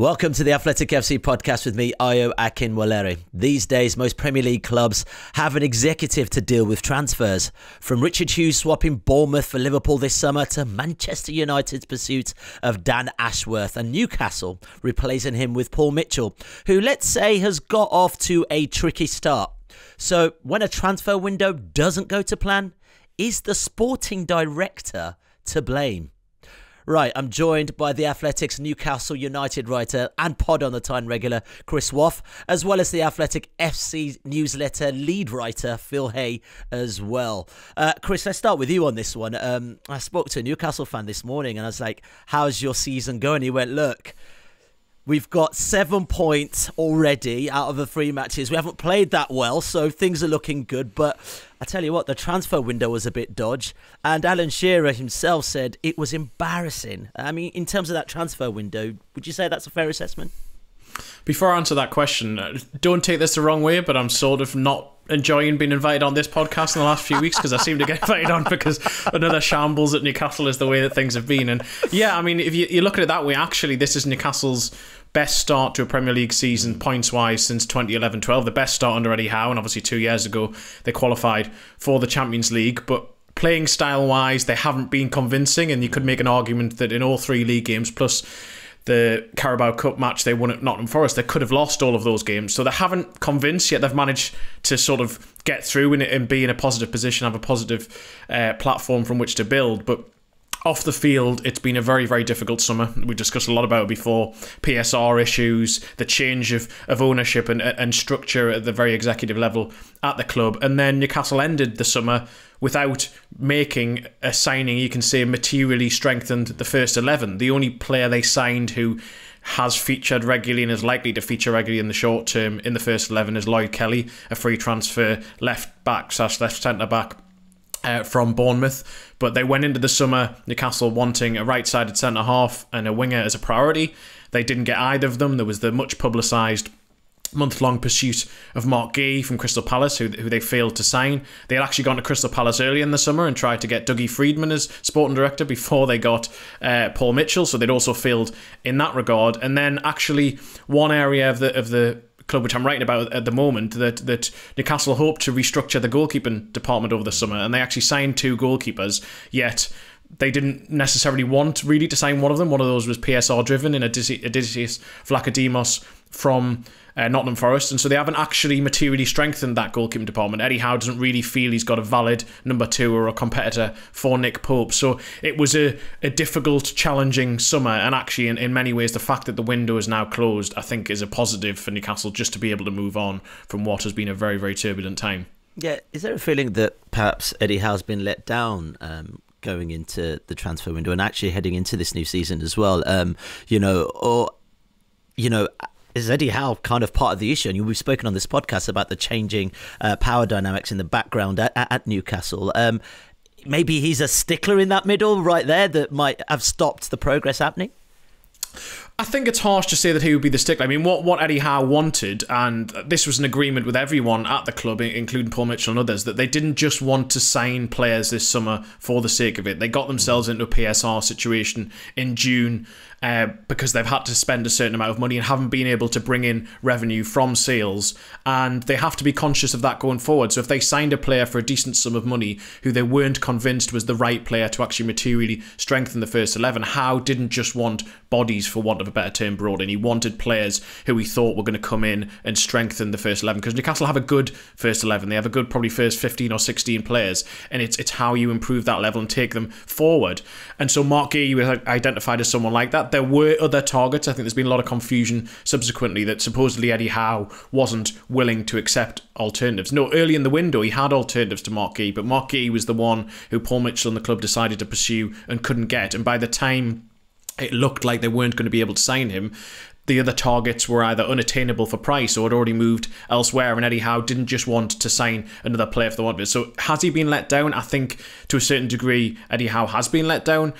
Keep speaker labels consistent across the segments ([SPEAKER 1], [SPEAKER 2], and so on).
[SPEAKER 1] Welcome to the Athletic FC podcast with me, Ayo Akinwolere. These days, most Premier League clubs have an executive to deal with transfers. From Richard Hughes swapping Bournemouth for Liverpool this summer to Manchester United's pursuit of Dan Ashworth and Newcastle replacing him with Paul Mitchell, who, let's say, has got off to a tricky start. So, when a transfer window doesn't go to plan, is the sporting director to blame? Right, I'm joined by the Athletic's Newcastle United writer and Pod On The Tyne regular, Chris Waugh, as well as the Athletic FC newsletter lead writer, Phil Hay, as well. Chris, let's start with you on this one. I spoke to a Newcastle fan this morning and I was like, how's your season going? He went, look, we've got 7 points already out of the 3 matches. We haven't played that well, so things are looking good. But I tell you what, the transfer window was a bit dodgy. And Alan Shearer himself said it was embarrassing. I mean, in terms of that transfer window, would you say that's a fair assessment?
[SPEAKER 2] Before I answer that question, don't take this the wrong way, but I'm sort of not enjoying being invited on this podcast in the last few weeks because I seem to get invited on because another shambles at Newcastle is the way that things have been. And yeah, I mean, if you look at it that way, actually, this is Newcastle's best start to a Premier League season points-wise since 2011-12. The best start under Eddie Howe, and obviously 2 years ago they qualified for the Champions League. But playing style-wise, they haven't been convincing, and you could make an argument that in all 3 league games, plus the Carabao Cup match they won at Nottingham Forest, they could have lost all of those games. So they haven't convinced, yet they've managed to sort of get through and be in a positive position, have a positive platform from which to build. But off the field, it's been a very, very difficult summer. We discussed a lot about it before. PSR issues, the change of ownership and structure at the very executive level at the club. And then Newcastle ended the summer without making a signing you can say materially strengthened the first 11. The only player they signed who has featured regularly and is likely to feature regularly in the short term in the first 11 is Lloyd Kelly, a free transfer left back / left centre back from Bournemouth. But they went into the summer, Newcastle wanting a right-sided centre-half and a winger as a priority. They didn't get either of them. There was the much publicised month-long pursuit of Marc Guehi from Crystal Palace, who they failed to sign. They had actually gone to Crystal Palace early in the summer and tried to get Dougie Freedman as sporting director before they got Paul Mitchell, so they'd also failed in that regard. And then actually one area of the club which I'm writing about at the moment, that Newcastle hoped to restructure the goalkeeping department over the summer, and they actually signed 2 goalkeepers, yet they didn't necessarily want really to sign one of them. One of those was PSR driven in Odysseus Vlachodimos from Nottingham Forest, and so they haven't actually materially strengthened that goalkeeping department. Eddie Howe doesn't really feel he's got a valid number 2 or a competitor for Nick Pope, so it was a difficult, challenging summer. And actually in many ways the fact that the window is now closed, I think, is a positive for Newcastle just to be able to move on from what has been a very, very turbulent time. Yeah,
[SPEAKER 1] is there a feeling that perhaps Eddie Howe's been let down going into the transfer window and actually heading into this new season as well? Is Eddie Howe kind of part of the issue? And we've spoken on this podcast about the changing power dynamics in the background at Newcastle. Maybe he's a stickler in that middle right there that might have stopped the progress happening?
[SPEAKER 2] I think it's harsh to say that he would be the stickler. I mean, what Eddie Howe wanted, and this was an agreement with everyone at the club, including Paul Mitchell and others, that they didn't just want to sign players this summer for the sake of it. They got themselves into a PSR situation in June because they've had to spend a certain amount of money and haven't been able to bring in revenue from sales, and they have to be conscious of that going forward. So if they signed a player for a decent sum of money who they weren't convinced was the right player to actually materially strengthen the first 11, Howe didn't just want bodies, for want of a better term, brought in. He wanted players who he thought were going to come in and strengthen the first 11, because Newcastle have a good first 11. They have a good probably first 15 or 16 players, and it's how you improve that level and take them forward. And so Marc Guehi was identified as someone like that. There were other targets. I think there's been a lot of confusion subsequently that supposedly Eddie Howe wasn't willing to accept alternatives. No, early in the window he had alternatives to Marc Guehi, but Marc Guehi was the one who Paul Mitchell and the club decided to pursue and couldn't get. And by the time it looked like they weren't going to be able to sign him, the other targets were either unattainable for price or had already moved elsewhere, and Eddie Howe didn't just want to sign another player if they wanted it. So has he been let down? I think to a certain degree Eddie Howe has been let down.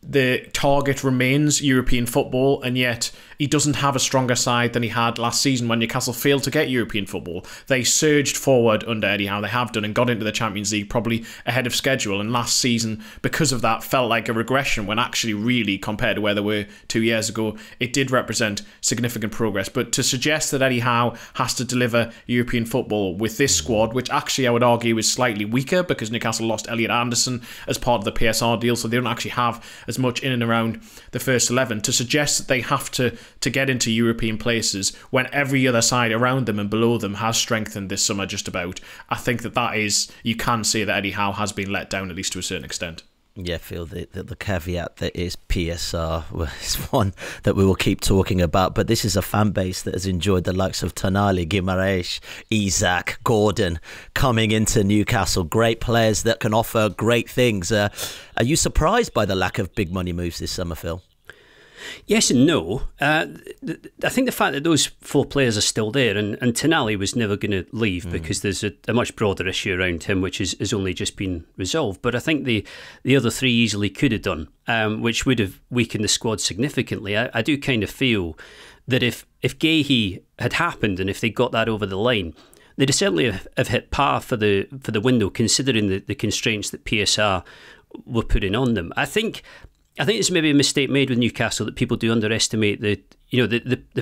[SPEAKER 2] the target remains European football, and yet he doesn't have a stronger side than he had last season when Newcastle failed to get European football. They surged forward under Eddie Howe, they have done, and got into the Champions League probably ahead of schedule, and last season, because of that, felt like a regression when actually really, compared to where they were 2 years ago, it did represent significant progress. But to suggest that Eddie Howe has to deliver European football with this squad, which actually I would argue is slightly weaker because Newcastle lost Elliot Anderson as part of the PSR deal, so they don't actually have as much in and around the first 11, to suggest that they have to get into European places when every other side around them and below them has strengthened this summer just about, I think that is, you can say that Eddie Howe has been let down, at least to a certain extent.
[SPEAKER 1] Yeah, Phil, the caveat that is PSR is one that we will keep talking about, but this is a fan base that has enjoyed the likes of Tonali, Guimaraes, Isak, Gordon coming into Newcastle, great players that can offer great things. Are you surprised by the lack of big money moves this summer, Phil?
[SPEAKER 3] Yes and no. I think the fact that those 4 players are still there, and Tonali was never going to leave because there's a much broader issue around him, which has only just been resolved. But I think the other 3 easily could have done, which would have weakened the squad significantly. I do kind of feel that if Guehi had happened and if they got that over the line, they'd certainly have hit par for the window, considering the constraints that PSR were putting on them. I think it's maybe a mistake made with Newcastle that people do underestimate the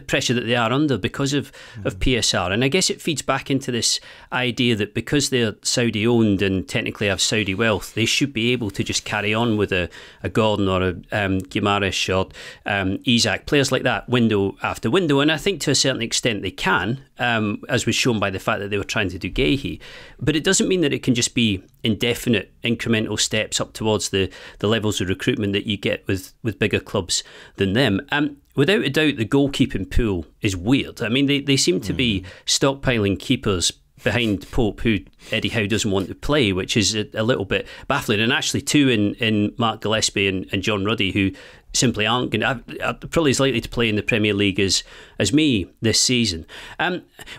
[SPEAKER 3] pressure that they are under because of PSR. And I guess it feeds back into this idea that because they're Saudi owned and technically have Saudi wealth, they should be able to just carry on with a Gordon or a Guimaraes or Isak, players like that, window after window. And I think to a certain extent they can, as was shown by the fact that they were trying to do Guehi. But it doesn't mean that it can just be indefinite incremental steps up towards the levels of recruitment that you get with bigger clubs than them. Without a doubt, the goalkeeping pool is weird. I mean, they seem to be stockpiling keepers behind Pope, who Eddie Howe doesn't want to play, which is a little bit baffling. And actually, 2 in Marc Guehi and John Ruddy, who simply aren't going to, are probably as likely to play in the Premier League as me this season.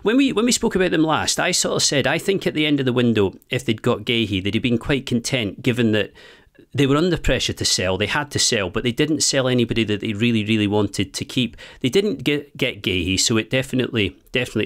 [SPEAKER 3] When we spoke about them last, I sort of said, I think at the end of the window, if they'd got Guehi, they'd have been quite content, given that they were under pressure to sell. They had to sell, but they didn't sell anybody that they really, really wanted to keep. They didn't get Guehi, so it definitely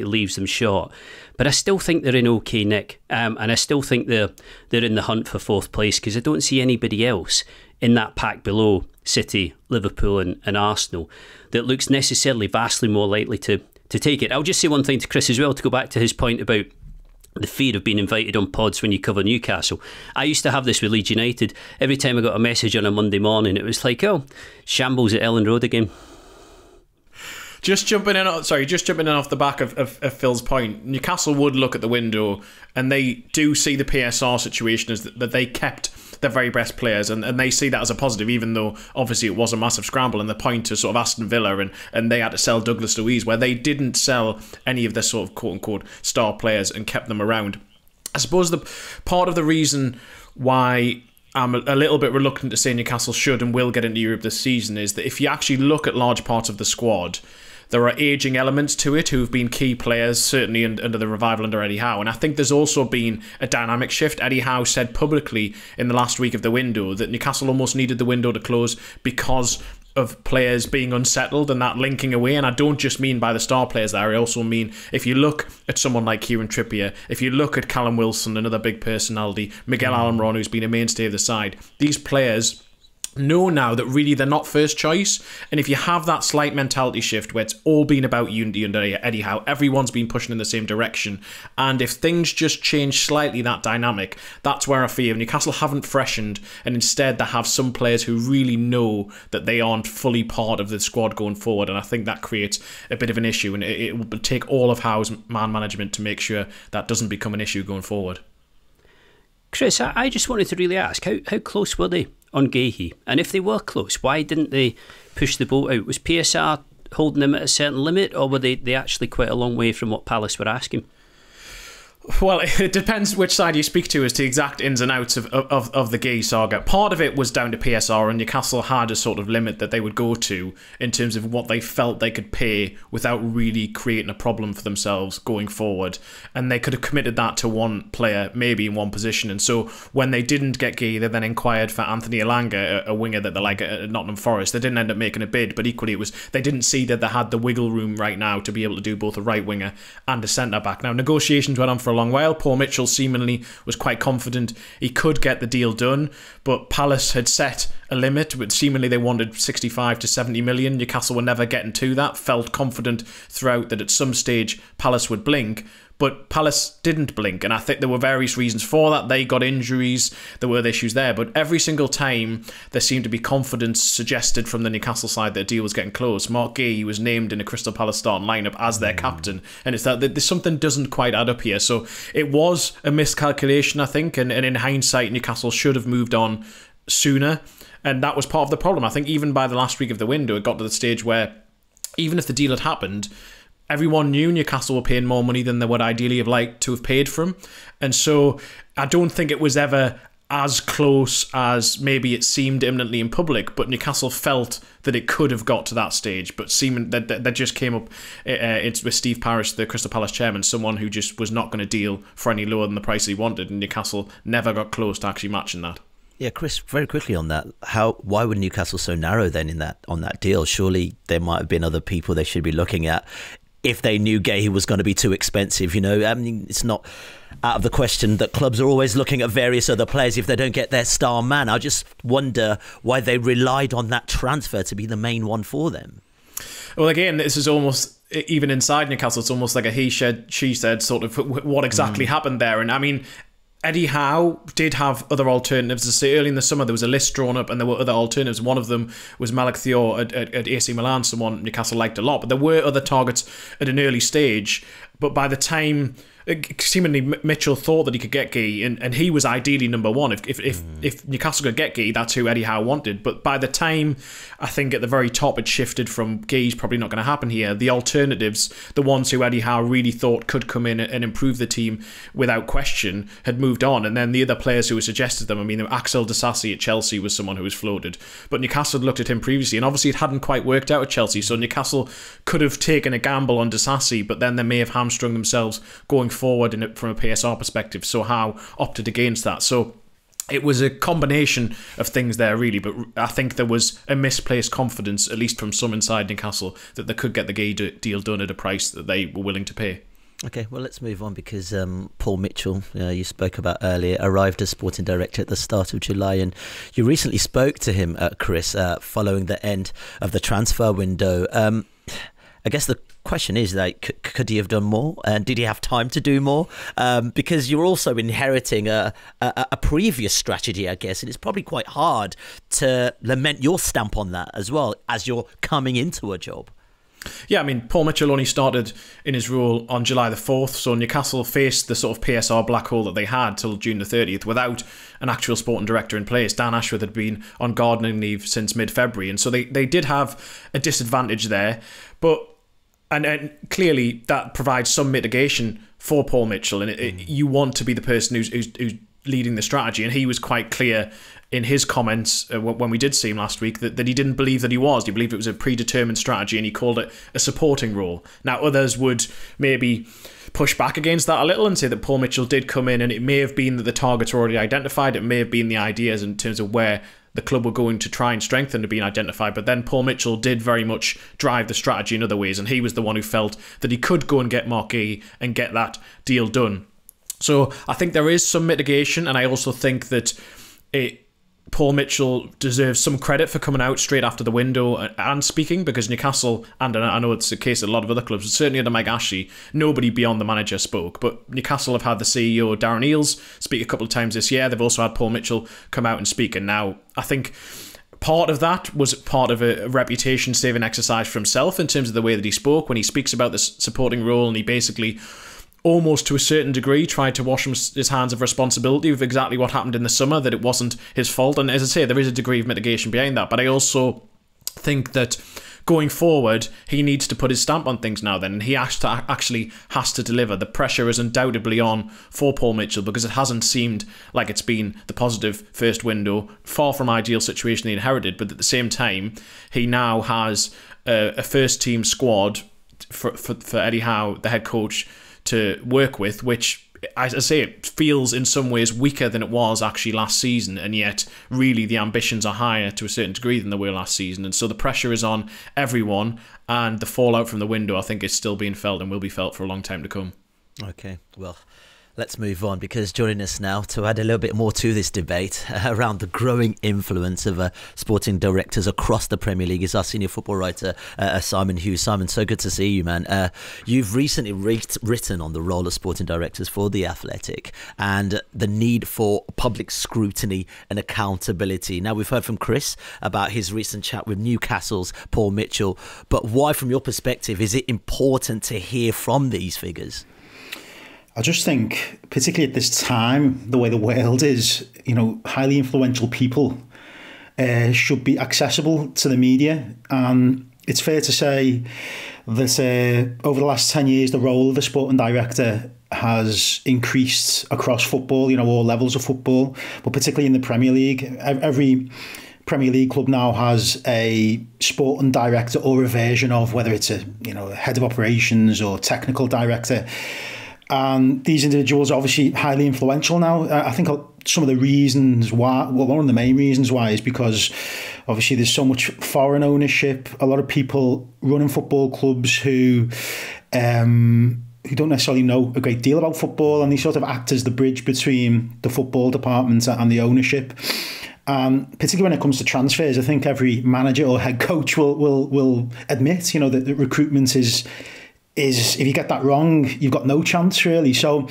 [SPEAKER 3] leaves them short. But I still think they're in okay nick, and I still think they're in the hunt for 4th place, because I don't see anybody else in that pack below City, Liverpool and Arsenal that looks necessarily vastly more likely to take it. I'll just say one thing to Chris as well, to go back to his point about the fear of being invited on pods when you cover Newcastle. I used to have this with Leeds United. Every time I got a message on a Monday morning, it was like, oh, shambles at Ellen Road again.
[SPEAKER 2] Just jumping in off the back of Phil's point, Newcastle would look at the window and they do see the PSR situation as that they kept their very best players, and they see that as a positive, even though obviously it was a massive scramble. And the point to sort of Aston Villa and they had to sell Douglas Luiz, where they didn't sell any of their sort of quote-unquote star players and kept them around. I suppose the part of the reason why I'm a little bit reluctant to say Newcastle should and will get into Europe this season is that if you actually look at large parts of the squad, there are ageing elements to it who've been key players, certainly under the revival under Eddie Howe. And I think there's also been a dynamic shift. Eddie Howe said publicly in the last week of the window that Newcastle almost needed the window to close because of players being unsettled and that linking away. And I don't just mean by the star players there. I also mean if you look at someone like Kieran Trippier, if you look at Callum Wilson, another big personality, Miguel Almiron, who's been a mainstay of the side, these players know now that really they're not first choice. And if you have that slight mentality shift where it's all been about unity under Eddie Howe, everyone's been pushing in the same direction, and if things just change slightly, that dynamic, that's where I fear Newcastle haven't freshened, and instead they have some players who really know that they aren't fully part of the squad going forward. And I think that creates a bit of an issue, and it will take all of Howe's man management to make sure that doesn't become an issue going forward.
[SPEAKER 3] Chris, I just wanted to really ask, how close were they on Guehi? And if they were close, why didn't they push the boat out? Was PSR holding them at a certain limit, or were they actually quite a long way from what Palace were asking?
[SPEAKER 2] Well, it depends which side you speak to as to the exact ins and outs of the Guehi saga. Part of it was down to PSR, and Newcastle had a sort of limit that they would go to in terms of what they felt they could pay without really creating a problem for themselves going forward. And they could have committed that to one player, maybe in one position. And so when they didn't get Guehi, they then inquired for Anthony Elanga, a winger that they like at Nottingham Forest. They didn't end up making a bid, but equally they didn't see that they had the wiggle room right now to be able to do both a right winger and a centre-back. Now, negotiations went on for a long while. Paul Mitchell seemingly was quite confident he could get the deal done, but Palace had set a limit, but seemingly they wanted 65 to 70 million. Newcastle were never getting to that, felt confident throughout that at some stage Palace would blink, but Palace didn't blink, and I think there were various reasons for that. They got injuries, there were issues there, but every single time there seemed to be confidence suggested from the Newcastle side that a deal was getting close. Marc Guehi was named in a Crystal Palace starting lineup as their captain, and it's that there's something doesn't quite add up here. So it was a miscalculation, I think, and in hindsight, Newcastle should have moved on sooner, and that was part of the problem. I think even by the last week of the window, it got to the stage where even if the deal had happened, everyone knew Newcastle were paying more money than they would ideally have liked to have paid for him. And so I don't think it was ever as close as maybe it seemed imminently in public, but Newcastle felt that it could have got to that stage. But seeming that just came up it's with Steve Parish, the Crystal Palace chairman, someone who just was not going to deal for any lower than the price he wanted, and Newcastle never got close to actually matching that.
[SPEAKER 1] Yeah, Chris, very quickly on that, why were Newcastle so narrow then on that deal? Surely there might have been other people they should be looking at if they knew Guehi was going to be too expensive. I mean, it's not out of the question that clubs are always looking at various other players if they don't get their star man. I just wonder why they relied on that transfer to be the main one for them.
[SPEAKER 2] Well, again, this is almost, even inside Newcastle, it's almost like a he said, she said sort of what exactly happened there. And I mean, Eddie Howe did have other alternatives. As I say, early in the summer, there was a list drawn up and there were other alternatives. One of them was Malik Thiaw at AC Milan, someone Newcastle liked a lot. But there were other targets at an early stage. But by the time, seemingly Mitchell thought that he could get Guehi, and he was ideally number one. If Newcastle could get Guehi, that's who Eddie Howe wanted. But by the time, I think at the very top, it shifted from Guehi's probably not going to happen here. The alternatives, the ones who Eddie Howe really thought could come in and improve the team without question, had moved on. And then the other players who were suggested them, I mean, Axel Disasi at Chelsea was someone who was floated. But Newcastle had looked at him previously, and obviously it hadn't quite worked out at Chelsea. So Newcastle could have taken a gamble on Disasi, but then they may have hamstrung themselves going forward from a PSR perspective. So Howe opted against that. So it was a combination of things there, really, but I think there was a misplaced confidence, at least from some inside Newcastle, that they could get the Guehi deal done at a price that they were willing to pay.
[SPEAKER 1] Okay, well, let's move on, because Paul Mitchell, you spoke about earlier, arrived as sporting director at the start of July, and you recently spoke to him, Chris, following the end of the transfer window. I guess the question is, like, could he have done more? And did he have time to do more? Because you're also inheriting a previous strategy, I guess, and it's probably quite hard to lament your stamp on that as well as you're coming into a job.
[SPEAKER 2] Yeah, I mean, Paul Mitchell only started in his role on July the 4th, so Newcastle faced the sort of PSR black hole that they had till June the 30th without an actual sporting director in place. Dan Ashworth had been on gardening leave since mid-February, and so they did have a disadvantage there, but and clearly that provides some mitigation for Paul Mitchell, and you want to be the person who's leading the strategy, and he was quite clear in his comments when we did see him last week that he didn't believe that he was. He believed it was a predetermined strategy, and he called it a supporting role. Now, others would maybe push back against that a little and say that Paul Mitchell did come in, and it may have been that the targets were already identified. It may have been the ideas in terms of where the club were going to try and strengthen to being identified, but then Paul Mitchell did very much drive the strategy in other ways, and he was the one who felt that he could go and get Marc Guehi and get that deal done. So I think there is some mitigation, and I also think that Paul Mitchell deserves some credit for coming out straight after the window and speaking, because Newcastle, and I know it's the case at a lot of other clubs, but certainly under Mike Ashley, nobody beyond the manager spoke. But Newcastle have had the CEO, Darren Eales, speak a couple of times this year. They've also had Paul Mitchell come out and speak. And now I think part of that was part of a reputation-saving exercise for himself in terms of the way that he spoke when he speaks about the supporting role, and he basically almost to a certain degree tried to wash his hands of responsibility of exactly what happened in the summer, that it wasn't his fault. And as I say, there is a degree of mitigation behind that. But I also think that going forward, he needs to put his stamp on things now then, and he actually has to deliver. The pressure is undoubtedly on for Paul Mitchell because it hasn't seemed like it's been the positive first window, far from ideal situation he inherited, but at the same time, he now has a first team squad for Eddie Howe, the head coach, to work with, which, as I say, it feels in some ways weaker than it was actually last season, and yet really the ambitions are higher to a certain degree than they were last season, and so the pressure is on everyone, and the fallout from the window, I think, is still being felt and will be felt for a long time to come.
[SPEAKER 1] Okay, well, let's move on, because joining us now to add a little bit more to this debate around the growing influence of sporting directors across the Premier League is our senior football writer, Simon Hughes. Simon, so good to see you, man. You've recently written on the role of sporting directors for The Athletic and the need for public scrutiny and accountability. Now, we've heard from Chris about his recent chat with Newcastle's Paul Mitchell, but why, from your perspective, is it important to hear from these figures?
[SPEAKER 4] I just think, particularly at this time, the way the world is, highly influential people should be accessible to the media. And it's fair to say that over the last 10 years, the role of the sporting director has increased across football, all levels of football, but particularly in the Premier League. Every Premier League club now has a sporting director or a version of, whether it's a head of operations or technical director. And these individuals are obviously highly influential now. I think some of the reasons why, well, one of the main reasons why is because obviously there's so much foreign ownership. A lot of people running football clubs who don't necessarily know a great deal about football, and they sort of act as the bridge between the football department and the ownership. Particularly when it comes to transfers, I think every manager or head coach will admit, that the recruitment is if you get that wrong, you've got no chance, really. So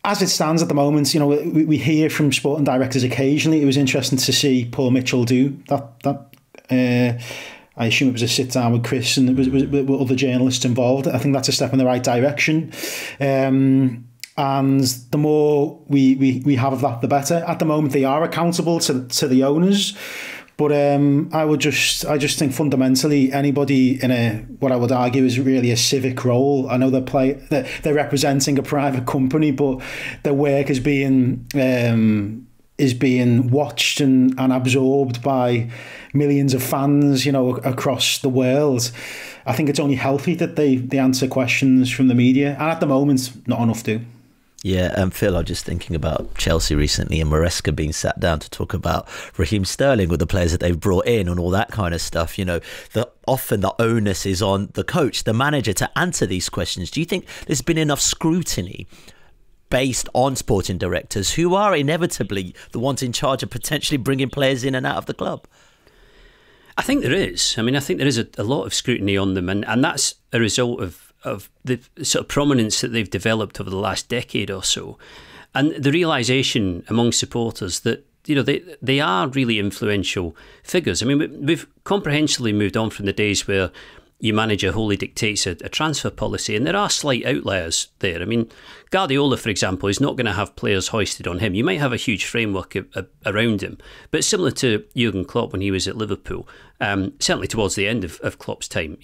[SPEAKER 4] as it stands at the moment, we hear from sporting directors occasionally. It was interesting to see Paul Mitchell do that. I assume it was a sit down with Chris and it was with other journalists involved. I think that's a step in the right direction. And the more we have of that, the better. At the moment, they are accountable to the owners. But I just think fundamentally anybody in what I would argue is really a civic role. I know they're representing a private company, but their work is being watched and absorbed by millions of fans, across the world. I think it's only healthy that they answer questions from the media, and at the moment, not enough do.
[SPEAKER 1] Yeah, Phil, I was just thinking about Chelsea recently and Maresca being sat down to talk about Raheem Sterling with the players that they've brought in and all that kind of stuff. Often the onus is on the coach, the manager, to answer these questions. Do you think there's been enough scrutiny based on sporting directors who are inevitably the ones in charge of potentially bringing players in and out of the club?
[SPEAKER 3] I think there is. I think there is a lot of scrutiny on them, and that's a result of the sort of prominence that they've developed over the last decade or so, and the realisation among supporters that they are really influential figures. We've comprehensively moved on from the days where your manager wholly dictates a transfer policy, and there are slight outliers there. Guardiola, for example, is not going to have players hoisted on him. You might have a huge framework around him, but similar to Jurgen Klopp when he was at Liverpool, certainly towards the end of Klopp's time,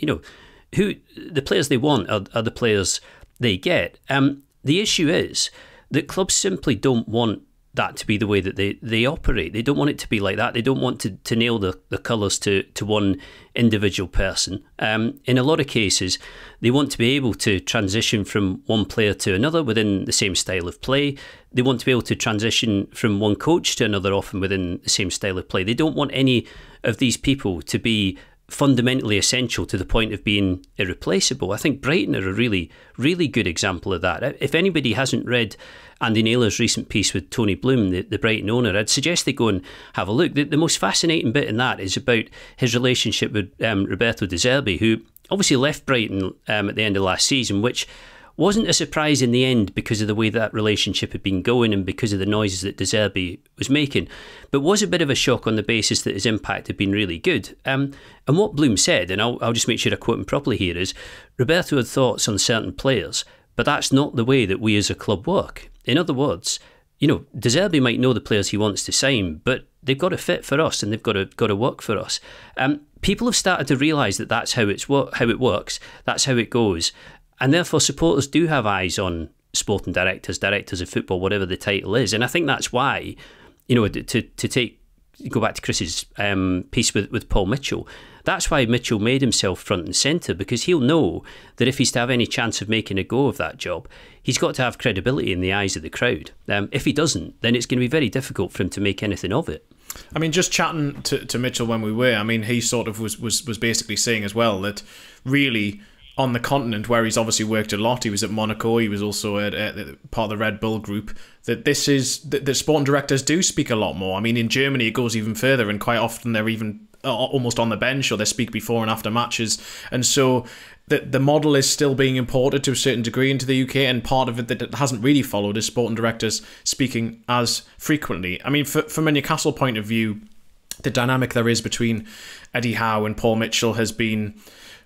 [SPEAKER 3] who the players they want are the players they get. The issue is that clubs simply don't want that to be the way that they operate. They don't want it to be like that. They don't want to nail the colours to one individual person. In a lot of cases, they want to be able to transition from one player to another within the same style of play. They want to be able to transition from one coach to another, often within the same style of play. They don't want any of these people to be fundamentally essential to the point of being irreplaceable. I think Brighton are a really, really good example of that. If anybody hasn't read Andy Naylor's recent piece with Tony Bloom, the Brighton owner, I'd suggest they go and have a look. The most fascinating bit in that is about his relationship with Roberto De Zerbi, who obviously left Brighton at the end of last season, which wasn't a surprise in the end because of the way that relationship had been going and because of the noises that De Zerbi was making, but was a bit of a shock on the basis that his impact had been really good. And what Bloom said, and I'll just make sure I quote him properly here, is Roberto had thoughts on certain players, but that's not the way that we as a club work. In other words, De Zerbi might know the players he wants to sign, but they've got to fit for us and they've got to work for us. people have started to realise that that's how it works, that's how it goes, and therefore supporters do have eyes on sporting directors of football, whatever the title is. And I think that's why, to go back to Chris's piece with Paul Mitchell, that's why Mitchell made himself front and centre, because he'll know that if he's to have any chance of making a go of that job, he's got to have credibility in the eyes of the crowd. If he doesn't, then it's going to be very difficult for him to make anything of it.
[SPEAKER 2] I mean, just chatting to Mitchell when we were, I mean, he sort of was basically saying as well that really on the continent, where he's obviously worked a lot, he was at Monaco, he was also at part of the Red Bull group, that the sporting directors do speak a lot more. I mean, in Germany it goes even further, and quite often they're even almost on the bench, or they speak before and after matches. And so the model is still being imported to a certain degree into the UK, and part of it that it hasn't really followed is sporting directors speaking as frequently. I mean, from a Newcastle point of view, the dynamic there is between Eddie Howe and Paul Mitchell has been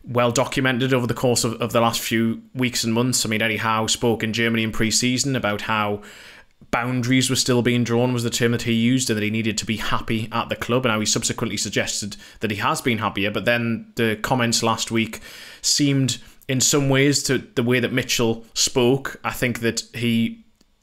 [SPEAKER 2] well documented over the course of the last few weeks and months. I mean, Eddie Howe spoke in Germany in pre-season about how boundaries were still being drawn, was the term that he used, and that he needed to be happy at the club, and how he subsequently suggested that he has been happier. But then the comments last week seemed, in some ways, to the way that Mitchell spoke, I think that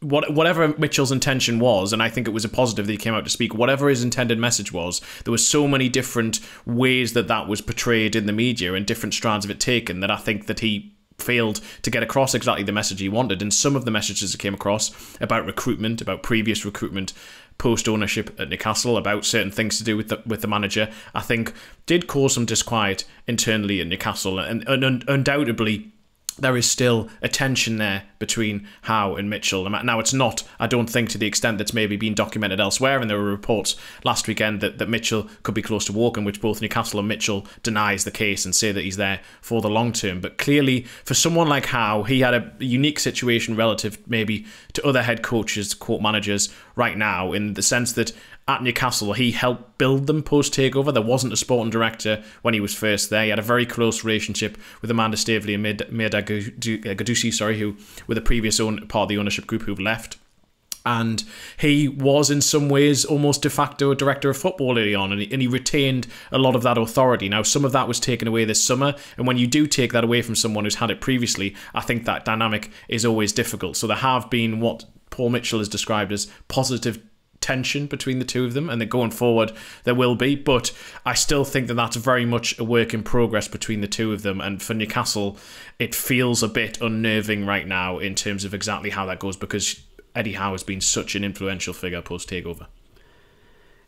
[SPEAKER 2] whatever Mitchell's intention was, and I think it was a positive that he came out to speak, whatever his intended message was, there were so many different ways that was portrayed in the media and different strands of it taken, that I think that he failed to get across exactly the message he wanted. And some of the messages that came across about recruitment, about previous recruitment, post-ownership at Newcastle, about certain things to do with the manager, I think did cause some disquiet internally at Newcastle. And undoubtedly, there is still a tension there between Howe and Mitchell. Now, it's not, I don't think, to the extent that's maybe been documented elsewhere, and there were reports last weekend that Mitchell could be close to walking, which both Newcastle and Mitchell denies the case and say that he's there for the long term. But clearly, for someone like Howe, he had a unique situation relative maybe to other head coaches, quote managers right now, in the sense that at Newcastle, he helped build them post-takeover. There wasn't a sporting director when he was first there. He had a very close relationship with Amanda Staveley and Mirda Gadusi, who were the previous part of the ownership group who've left. And he was in some ways almost de facto director of football early on, and he retained a lot of that authority. Now, some of that was taken away this summer, and when you do take that away from someone who's had it previously, I think that dynamic is always difficult. So there have been what Paul Mitchell has described as positive tension between the two of them, and that going forward there will be, but I still think that that's very much a work in progress between the two of them. And for Newcastle, it feels a bit unnerving right now in terms of exactly how that goes, because Eddie Howe has been such an influential figure post-takeover.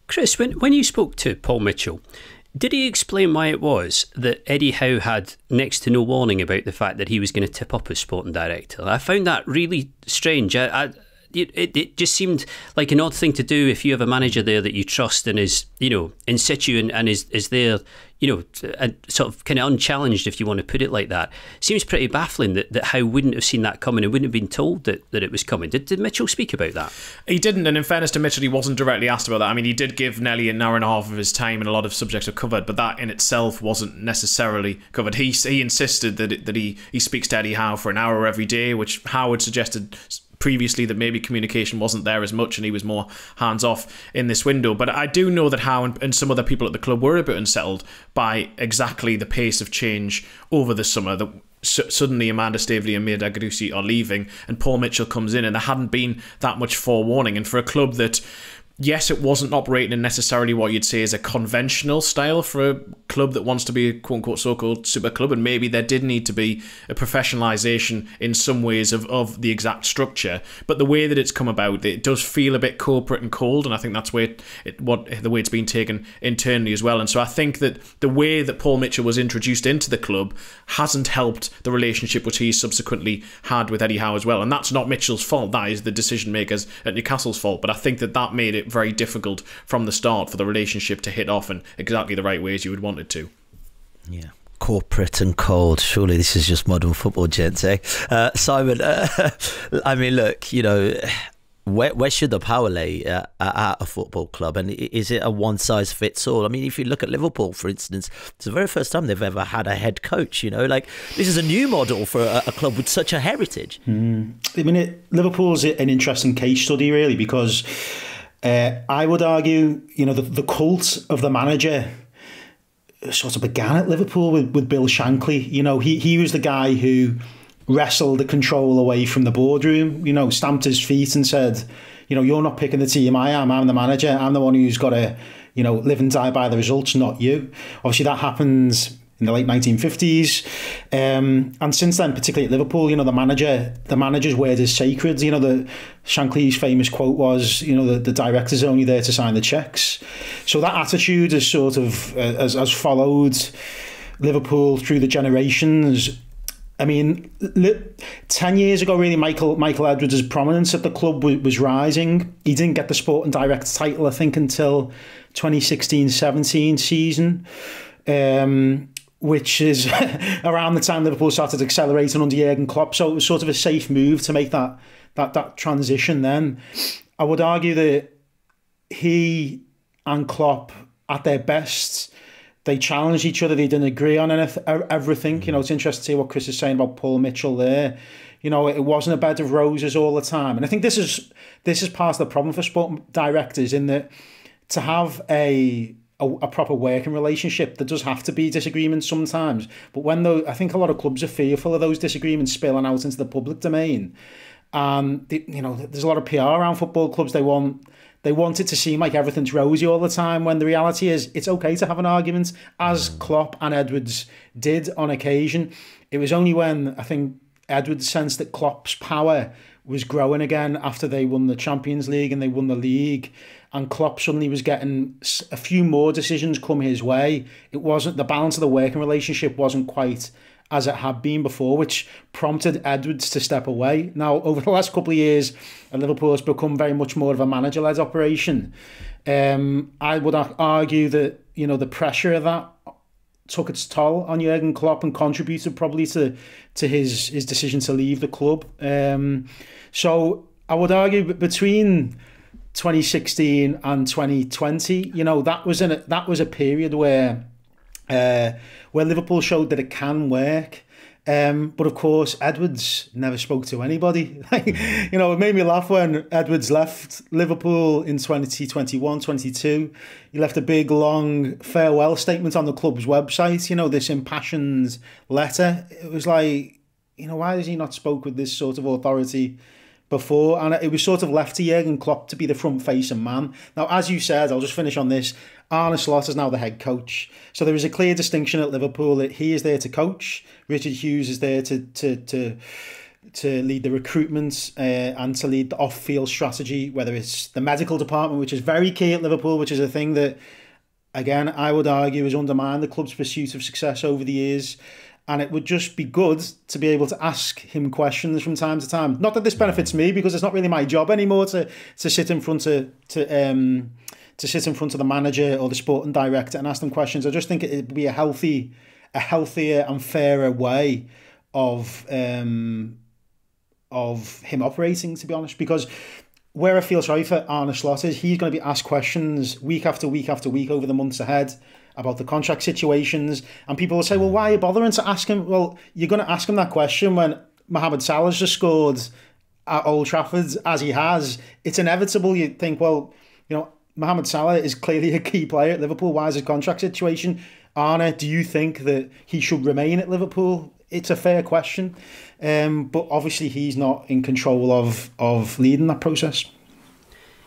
[SPEAKER 3] Chris, when you spoke to Paul Mitchell, did he explain why it was that Eddie Howe had next to no warning about the fact that he was going to tip up as sporting director? I found that really strange. It just seemed like an odd thing to do if you have a manager there that you trust and is, in situ and is there, sort of kind of unchallenged, if you want to put it like that. Seems pretty baffling that Howe wouldn't have seen that coming and wouldn't have been told that it was coming. Did Mitchell speak about that? He
[SPEAKER 2] didn't, and in fairness to Mitchell, he wasn't directly asked about that. I mean, he did give nearly an hour and a half of his time, and a lot of subjects are covered, but that in itself wasn't necessarily covered. He insisted that he speaks to Eddie Howe for an hour every day, which Howard suggested previously that maybe communication wasn't there as much and he was more hands-off in this window. But I do know that Howe and some other people at the club were a bit unsettled by exactly the pace of change over the summer. That suddenly Amanda Staveley and Mirda Gadusi are leaving and Paul Mitchell comes in, and there hadn't been that much forewarning. And for a club that, yes, it wasn't operating in necessarily what you'd say is a conventional style for a club that wants to be a quote-unquote so-called super club, and maybe there did need to be a professionalisation in some ways of the exact structure. But the way that it's come about, it does feel a bit corporate and cold, and I think that's the way it's been taken internally as well. And so I think that the way that Paul Mitchell was introduced into the club hasn't helped the relationship which he subsequently had with Eddie Howe as well. And that's not Mitchell's fault, that is the decision makers at Newcastle's fault. But I think that made it very difficult from the start for the relationship to hit off in exactly the right ways you would want it to.
[SPEAKER 1] Yeah. Corporate and cold. Surely this is just modern football, gents, eh? Simon, I mean, look, where should the power lay at a football club? And is it a one-size-fits-all? I mean, if you look at Liverpool, for instance, it's the very first time they've ever had a head coach, Like, this is a new model for a club with such a heritage.
[SPEAKER 4] I mean, Liverpool's an interesting case study, really, because I would argue, the cult of the manager sort of began at Liverpool with Bill Shankly. You know, he was the guy who wrestled the control away from the boardroom, you know, stamped his feet and said, you know, you're not picking the team, I'm the manager, I'm the one who's got to, you know, live and die by the results, not you. Obviously that happened in the late 1950s. And since then, particularly at Liverpool, you know, the manager's word is sacred. You know, the Shankly's famous quote was, you know, the director's only there to sign the cheques. So that attitude is sort of has followed Liverpool through the generations. I mean, 10 years ago, really, Michael Edwards' prominence at the club was rising. He didn't get the Sporting Director title, I think, until 2016-17 season, which is around the time Liverpool started accelerating under Jurgen Klopp. So it was sort of a safe move to make that transition then. I would argue that he and Klopp, at their best, they challenged each other. They didn't agree on everything. You know, it's interesting to see what Chris is saying about Paul Mitchell there. You know, it wasn't a bed of roses all the time. And I think this is part of the problem for sport directors, in that to have a proper working relationship, there does have to be disagreements sometimes. But I think a lot of clubs are fearful of those disagreements spilling out into the public domain. And, you know, there's a lot of PR around football clubs. They want it to seem like everything's rosy all the time, when the reality is it's okay to have an argument, as Klopp and Edwards did on occasion. It was only when, I think, Edwards sensed that Klopp's power was growing again after they won the Champions League and they won the league, and Klopp suddenly was getting a few more decisions come his way. It wasn't, the balance of the working relationship wasn't quite as it had been before, which prompted Edwards to step away. Now, over the last couple of years, Liverpool has become very much more of a manager-led operation. I would argue that, you know, the pressure of that took its toll on Jurgen Klopp and contributed probably to his decision to leave the club. So I would argue between 2016 and 2020, you know, that was a period where Liverpool showed that it can work. But of course, Edwards never spoke to anybody. You know, it made me laugh when Edwards left Liverpool in 2021-22. He left a big, long farewell statement on the club's website, you know, this impassioned letter. It was like, you know, why has he not spoke with this sort of authority before? And it was sort of left to Jurgen Klopp to be the front-facing man. Now, as you said, I'll just finish on this, Arne Slot is now the head coach. So there is a clear distinction at Liverpool that he is there to coach. Richard Hughes is there to lead the recruitment and to lead the off-field strategy, whether it's the medical department, which is very key at Liverpool, which is a thing that, again, I would argue has undermined the club's pursuit of success over the years. And it would just be good to be able to ask him questions from time to time. Not that this benefits me, because it's not really my job anymore to sit in front of sit in front of the manager or the sporting director and ask them questions. I just think it'd be a healthier and fairer way of him operating, to be honest. Because where I feel sorry for Arne Slot is he's going to be asked questions week after week after week over the months ahead about the contract situations, and people will say, well, why are you bothering to ask him? Well, you're going to ask him that question when Mohamed Salah's just scored at Old Trafford, as he has. It's inevitable. You think, well, you know, Mohamed Salah is clearly a key player at Liverpool. Why is his contract situation? Arne, do you think that he should remain at Liverpool? It's a fair question, but obviously he's not in control of leading that process.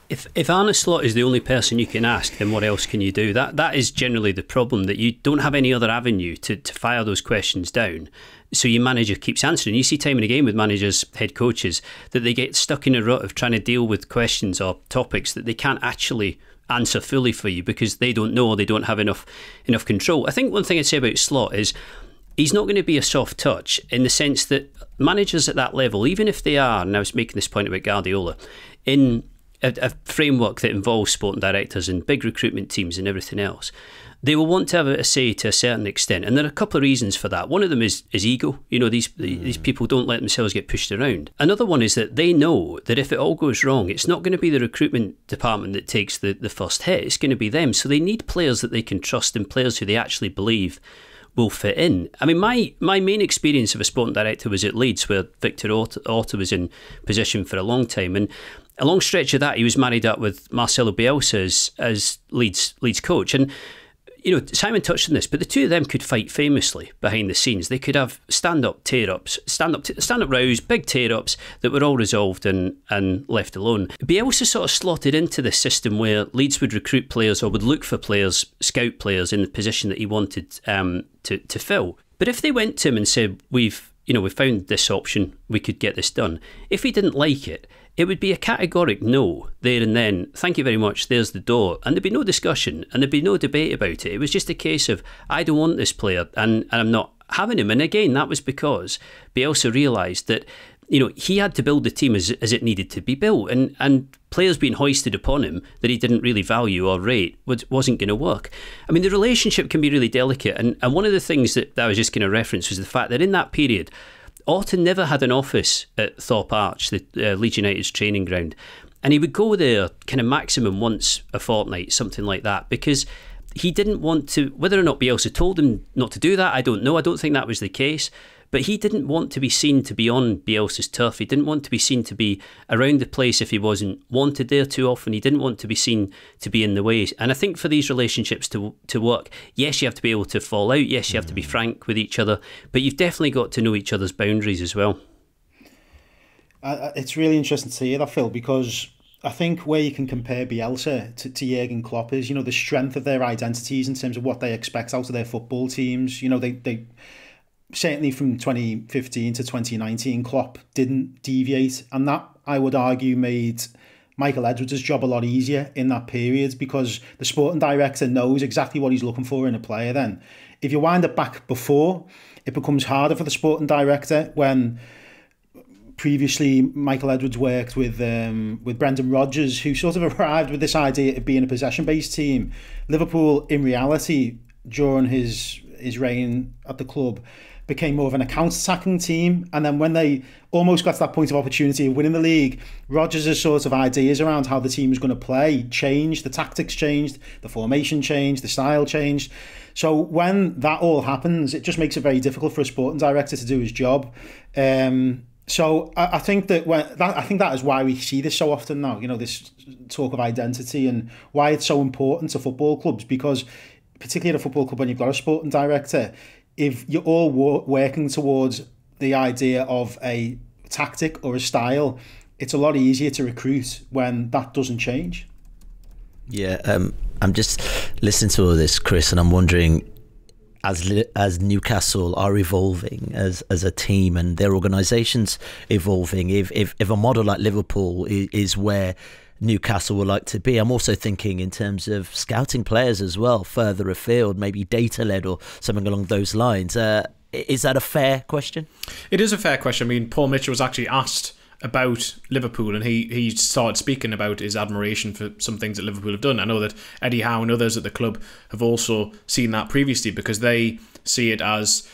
[SPEAKER 3] If Arne Slot is the only person you can ask, then what else can you do? That is generally the problem, that you don't have any other avenue to fire those questions down. So your manager keeps answering. You see time and again with managers, head coaches, that they get stuck in a rut of trying to deal with questions or topics that they can't actually answer fully for you because they don't know, or they don't have enough control. I think one thing I'd say about Slot is he's not going to be a soft touch, in the sense that managers at that level, even if they are, and I was making this point about Guardiola, in a framework that involves sporting directors and big recruitment teams and everything else, they will want to have a say to a certain extent. And there are a couple of reasons for that. One of them is ego. You know, these people don't let themselves get pushed around. Another one is that they know that if it all goes wrong, it's not going to be the recruitment department that takes the first hit. It's going to be them. So they need players that they can trust and players who they actually believe will fit in. I mean, my main experience of a sporting director was at Leeds, where Victor Orta was in position for a long time. And a long stretch of that, he was married up with Marcelo Bielsa as Leeds coach. And Simon touched on this, but the two of them could fight famously behind the scenes. They could have stand-up tear-ups, stand-up rows, big tear-ups that were all resolved and left alone. Bielsa sort of slotted into this system where Leeds would recruit players or would look for players, scout players in the position that he wanted to fill. But if they went to him and said, we've found this option, we could get this done. If he didn't like it, it would be a categoric no there and then. Thank you very much, there's the door. And there'd be no discussion and there'd be no debate about it. It was just a case of, I don't want this player and I'm not having him. And again, that was because Bielsa realised that he had to build the team as it needed to be built. And players being hoisted upon him that he didn't really value or rate wasn't going to work. I mean, the relationship can be really delicate. And one of the things that I was just going to reference was the fact that in that period, Orton never had an office at Thorpe Arch, the Leeds United's training ground. And he would go there kind of maximum once a fortnight, something like that, because he didn't want to, whether or not Bielsa told him not to do that, I don't know. I don't think that was the case. But he didn't want to be seen to be on Bielsa's turf. He didn't want to be seen to be around the place if he wasn't wanted there too often. He didn't want to be seen to be in the way. And I think for these relationships to work, yes, you have to be able to fall out. Yes, you have to be frank with each other. But you've definitely got to know each other's boundaries as well.
[SPEAKER 4] It's really interesting to hear that, Phil, because I think where you can compare Bielsa to Jurgen Klopp is, the strength of their identities in terms of what they expect out of their football teams. They certainly from 2015 to 2019, Klopp didn't deviate. And that, I would argue, made Michael Edwards' job a lot easier in that period because the sporting director knows exactly what he's looking for in a player then. If you wind it back before, it becomes harder for the sporting director when previously Michael Edwards worked with Brendan Rodgers, who sort of arrived with this idea of being a possession-based team. Liverpool, in reality, during his reign at the club, became more of an account-attacking team. And then when they almost got to that point of opportunity of winning the league, Rodgers' sort of ideas around how the team was going to play changed, the tactics changed, the formation changed, the style changed. So when that all happens, it just makes it very difficult for a sporting director to do his job. So I think that is why we see this so often now, this talk of identity and why it's so important to football clubs, because particularly at a football club when you've got a sporting director, if you're all working towards the idea of a tactic or a style, it's a lot easier to recruit when that doesn't change.
[SPEAKER 1] Yeah, I'm just listening to all this, Chris, and I'm wondering, as Newcastle are evolving as a team and their organisation's evolving, if a model like Liverpool is where Newcastle would like to be, I'm also thinking in terms of scouting players as well, further afield, maybe data-led or something along those lines. Is that a fair question?
[SPEAKER 2] It is a fair question. I mean, Paul Mitchell was actually asked about Liverpool, and he started speaking about his admiration for some things that Liverpool have done. I know that Eddie Howe and others at the club have also seen that previously, because they see it as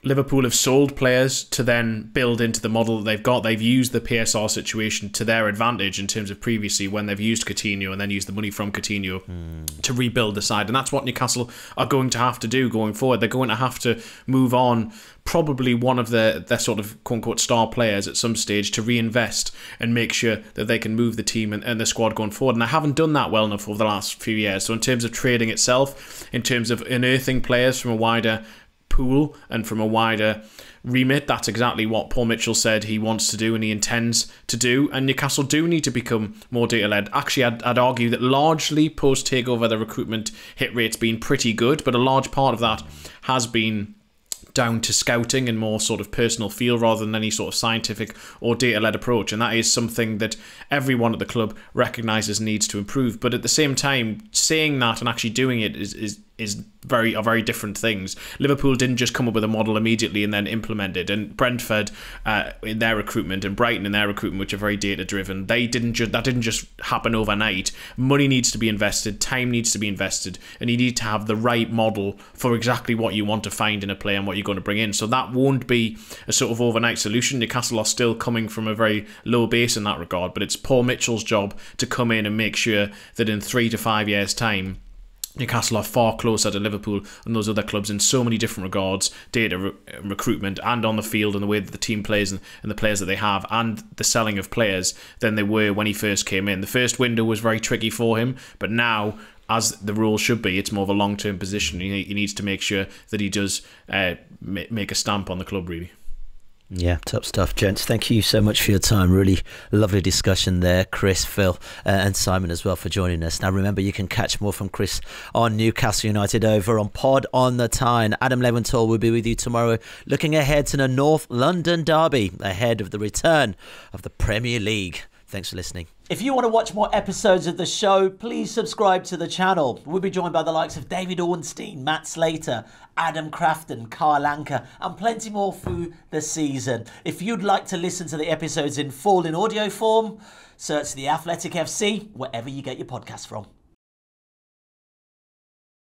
[SPEAKER 2] Liverpool have sold players to then build into the model that they've got. They've used the PSR situation to their advantage in terms of previously when they've used Coutinho and then used the money from Coutinho to rebuild the side. And that's what Newcastle are going to have to do going forward. They're going to have to move on probably one of their sort of quote-unquote star players at some stage to reinvest and make sure that they can move the team and the squad going forward. And they haven't done that well enough over the last few years. So in terms of trading itself, in terms of unearthing players from a wider pool and from a wider remit, that's exactly what Paul Mitchell said he wants to do and he intends to do. And Newcastle do need to become more data-led. Actually, I'd argue that largely post-takeover, the recruitment hit rate's been pretty good, but a large part of that has been down to scouting and more sort of personal feel rather than any sort of scientific or data-led approach. And that is something that everyone at the club recognises needs to improve. But at the same time, saying that and actually doing it is very different things. Liverpool didn't just come up with a model immediately and then implement it. And Brentford in their recruitment and Brighton in their recruitment, which are very data-driven, that didn't just happen overnight. Money needs to be invested, time needs to be invested, and you need to have the right model for exactly what you want to find in a player and what you're going to bring in. So that won't be a sort of overnight solution. Newcastle are still coming from a very low base in that regard, but it's Paul Mitchell's job to come in and make sure that in 3 to 5 years' time, Newcastle are far closer to Liverpool and those other clubs in so many different regards, data, recruitment, and on the field and the way that the team plays and the players that they have and the selling of players than they were when he first came in. The first window was very tricky for him, but now as the rule should be, it's more of a long-term position. He needs to make sure that he does make a stamp on the club, really.
[SPEAKER 1] Yeah, top stuff, gents. Thank you so much for your time. Really lovely discussion there. Chris, Phil, and Simon as well for joining us. Now, remember, you can catch more from Chris on Newcastle United over on Pod On The Tyne. Adam Leventhal will be with you tomorrow, looking ahead to the North London derby ahead of the return of the Premier League. Thanks for listening. If you want to watch more episodes of the show, please subscribe to the channel. We'll be joined by the likes of David Ornstein, Matt Slater, Adam Crafton, Carl Anker, and plenty more through the season. If you'd like to listen to the episodes in full in audio form, search The Athletic FC wherever you get your podcasts from.